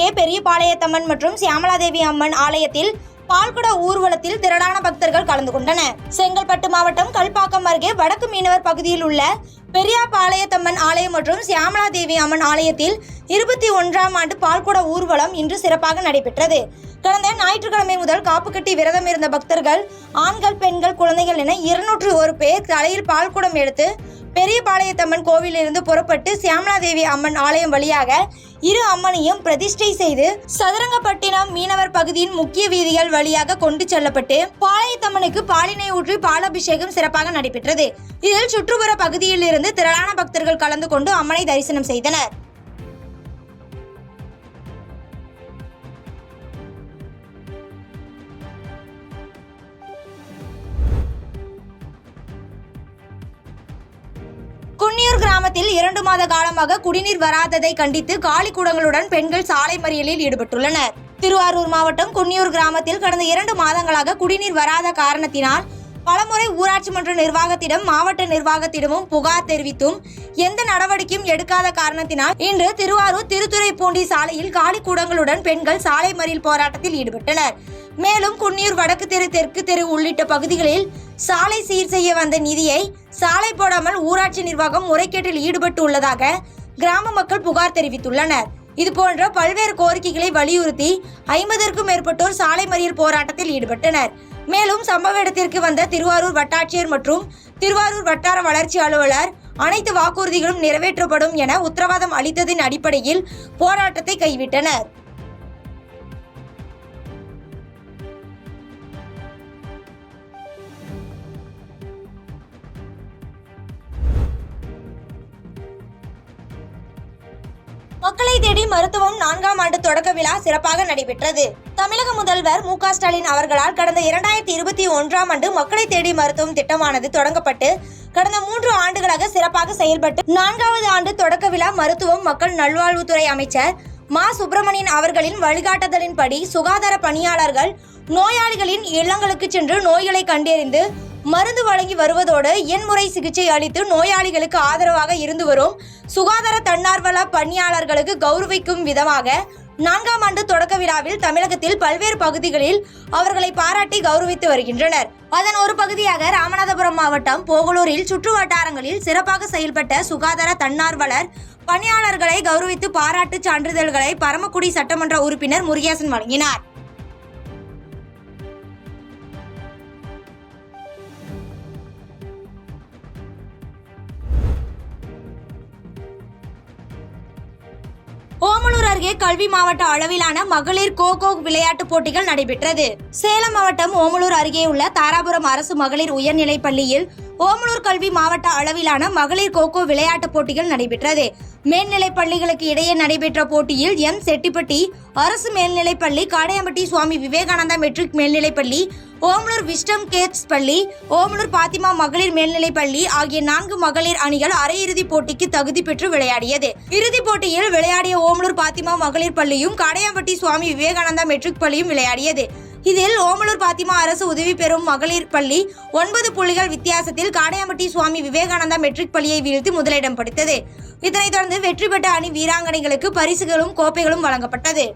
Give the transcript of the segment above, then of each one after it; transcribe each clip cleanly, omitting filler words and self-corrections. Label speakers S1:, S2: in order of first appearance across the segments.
S1: அருகே பெரியபாளையத்தம்மன் மற்றும் சியாமலாதேவி அம்மன் ஆலயத்தில் பால்குட ஊர்வலத்தில் திரளான பக்தர்கள் கலந்து கொண்டனர். செங்கல்பட்டு மாவட்டம் கல்பாக்கம் அருகே வடக்கு மீனவர் பகுதியில் உள்ள பெரியபாளையத்தம்மன் ஆலயம் மற்றும் சியாமலாதேவி அம்மன் ஆலயத்தில் 21ஆம் ஆண்டு பால்குட ஊர்வலம் இன்று சிறப்பாக நடைபெற்றது. கடந்த ஞாயிற்றுக்கிழமை முதல் காப்பு கட்டி விரதம் இருந்த பக்தர்கள் ஆண்கள், பெண்கள், குழந்தைகள் என 201 பேர் தலையில் பால்குடம் எடுத்து பெரியபாளையத்தம்மன் கோவிலிருந்து புறப்பட்டு சியாமலாதேவி அம்மன் ஆலயம் வழியாக இரு அம்மனையும் பிரதிஷ்டை செய்து சதுரங்கப்பட்டினம் மீனவர் பகுதியின் முக்கிய வீதிகள் வழியாக கொண்டு செல்லப்பட்டு பாளையத்தம்மனுக்கு பாலினை ஊற்றி பாலாபிஷேகம் சிறப்பாக நடைபெற்றது. இதில் சுற்றுப்புற பகுதியில் இருந்து திரளான பக்தர்கள் கலந்து கொண்டு அம்மனை தரிசனம் செய்தனர். குன்னியூர் கிராமத்தில் 2 மாத காலமாக குடிநீர் வராததை கண்டித்து காலி குடங்களுடன் பெண்கள் சாலை மறியலில் ஈடுபட்டுள்ளனர். திருவாரூர் மாவட்டம் குன்னியூர் கிராமத்தில் கடந்த 2 மாதங்களாக குடிநீர் வராத காரணத்தினால் பலமுறை ஊராட்சி மன்ற நிர்வாகத்திடம், மாவட்ட நிர்வாகத்திடமும் புகார் தெரிவித்தும் எந்த நடவடிக்கையும் எடுக்காத காரணத்தினால் இன்று திருவாரூர் திருத்துறைப்பூண்டி சாலையில் காலி கூடங்களுடன் பெண்கள் சாலை மறியல் போராட்டத்தில் ஈடுபட்டனர். மேலும் குன்னியூர் வடக்கு தெரு, தெற்கு தெரு உள்ளிட்ட பகுதிகளில் சாலை சீர் செய்ய வந்த நிதியை சாலை போடாமல் ஊராட்சி நிர்வாகம் முறைகேட்டில் ஈடுபட்டு உள்ளதாக கிராம மக்கள் புகார் தெரிவித்துள்ளனர். இதுபோன்ற பல்வேறு கோரிக்கைகளை வலியுறுத்தி 50க்கும் மேற்பட்டோர் சாலை மறியல் போராட்டத்தில் ஈடுபட்டனர். மேலும் சம்பவ இடத்திற்கு வந்த திருவாரூர் வட்டாட்சியர் மற்றும் திருவாரூர் வட்டார வளர்ச்சி அலுவலர் அனைத்து வாக்குறுதிகளும் நிறைவேற்றப்படும் என உத்தரவாதம் அளித்ததின் அடிப்படையில் போராட்டத்தை கைவிட்டனர். மக்களை தேடி மருத்துவம் 4ஆம் ஆண்டு தொடக்க விழா சிறப்பாக நடைபெற்றது. தமிழக முதல்வர் மு.க. ஸ்டாலின் அவர்களால் கடந்த 2021ஆம் ஆண்டு மக்களை தேடி மருத்துவம் திட்டமானது தொடங்கப்பட்டு கடந்த 3 ஆண்டுகளாக சிறப்பாக செயல்பட்டு 4வது ஆண்டு தொடக்க விழா மருத்துவம் மக்கள் நல்வாழ்வுத்துறை அமைச்சர் மா. சுப்பிரமணியன் அவர்களின் வழிகாட்டுதலின்படி சுகாதார பணியாளர்கள் நோயாளிகளின் இல்லங்களுக்கு சென்று நோய்களை கண்டறிந்து மருந்து வழங்கி வருவதோடு எண்முறை சிகிச்சை அளித்து நோயாளிகளுக்கு ஆதரவாக இருந்து வரும் சுகாதார தன்னார்வல பணியாளர்களுக்கு கௌரவிக்கும் விதமாக 4ஆம் ஆண்டு தொடக்க விழாவில் தமிழகத்தில் பல்வேறு பகுதிகளில் அவர்களை பாராட்டி கௌரவித்து வருகின்றனர். அதன் ஒரு பகுதியாக ராமநாதபுரம் மாவட்டம் போகலூரில் சுற்று வட்டாரங்களில் சிறப்பாக செயல்பட்ட சுகாதார தன்னார்வலர் பணியாளர்களை கௌரவித்து பாராட்டு சான்றிதழ்களை பரமக்குடி சட்டமன்ற உறுப்பினர் முருகேசன் வழங்கினார். ஓமலூர் அருகே கல்வி மாவட்ட அளவிலான மகளிர் கோகோ விளையாட்டு போட்டிகள் நடைபெற்றது. சேலம் மாவட்டம் ஓமலூர் அருகே உள்ள தாராபுரம் அரசு மகளிர் உயர்நிலைப் பள்ளியில் ஓமலூர் கல்வி மாவட்ட அளவிலான மகளிர் கோகோ விளையாட்டு போட்டிகள் நடைபெற்றது. மேல்நிலைப் பள்ளிகளுக்கு இடையே நடைபெற்ற போட்டியில் எம். செட்டிப்பட்டி அரசு மேல்நிலைப்பள்ளி, காடையம்பட்டி சுவாமி விவேகானந்தா மெட்ரிக் மேல்நிலைப்பள்ளி, ஓமலூர் விஸ்டம் கேட்ஸ் பள்ளி, ஓமலூர் பாத்திமா மகளிர் மேல்நிலைப்பள்ளி ஆகிய 4 மகளிர் அணிகள் அரையிறுதிப் போட்டிக்கு தகுதி பெற்று விளையாடியது. இறுதிப் போட்டியில் விளையாடிய ஓமலூர் பாத்திமா மகளிர் பள்ளியும் காடையம்பட்டி சுவாமி விவேகானந்தா மெட்ரிக் பள்ளியும் விளையாடியது. இதில் ஓமலூர் பாத்திமா அரசு உதவி பெறும் மகளிர் பள்ளி 9 புள்ளிகள் வித்தியாசத்தில் காடையம்பட்டி சுவாமி விவேகானந்தா மெட்ரிக் பள்ளியை வீழ்த்தி முதலிடம் பிடித்தது. இதனைத் தொடர்ந்து வெற்றி பெற்ற அணி வீராங்கனைகளுக்கு பரிசுகளும் கோப்பைகளும் வழங்கப்பட்டது.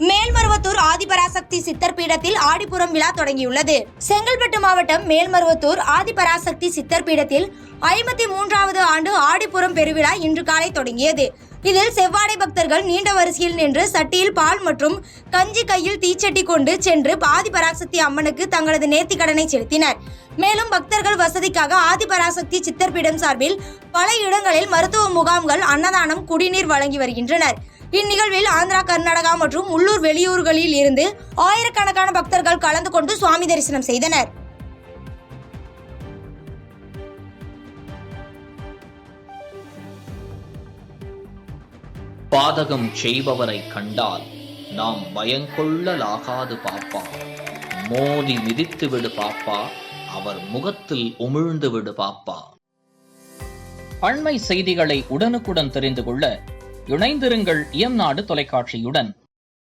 S1: மேல்மருவத்தூர் ஆதிபராசக்தி சித்தர் பீடத்தில் ஆடிப்புறம் விழா தொடங்கியுள்ளது. செங்கல்பட்டு மாவட்டம் மேல்மருவத்தூர் ஆதிபராசக்தி சித்தர் பீடத்தில் 53வது ஆண்டு ஆடிப்புறம் பெருவிழா இன்று காலை தொடங்கியது. இதில் செவ்வாடை பக்தர்கள் நீண்ட வரிசையில் நின்று சட்டியில் பால் மற்றும் கஞ்சி கையில் தீச்சட்டி கொண்டு சென்று ஆதிபராசக்தி அம்மனுக்கு தங்களது நேர்த்திக்கடனை செலுத்தினர். மேலும் பக்தர்கள் வசதிக்காக ஆதிபராசக்தி சித்தர் பீடம் சார்பில் பல இடங்களில் மருத்துவ முகாம்கள், அன்னதானம், குடிநீர் வழங்கி வருகின்றனர். இந்நிகழ்வில் ஆந்திரா, கர்நாடகா மற்றும் உள்ளூர் வெளியூர்களில் இருந்து ஆயிரக்கணக்கான பக்தர்கள் கலந்து கொண்டு சுவாமி தரிசனம் செய்தனர்.
S2: பாதகம் செய்பவரை கண்டால் நாம் பயங்கொள்ளலாகாது பாப்பா. மோதி மிதித்து விடு பாப்பா, அவர் முகத்தில் உமிழ்ந்து விடு பாப்பா. அண்மை செய்திகளை உடனுக்குடன் தெரிந்து கொள்ள இணைந்திருங்கள் இயம்நாடு தொலைக்காட்சியுடன்.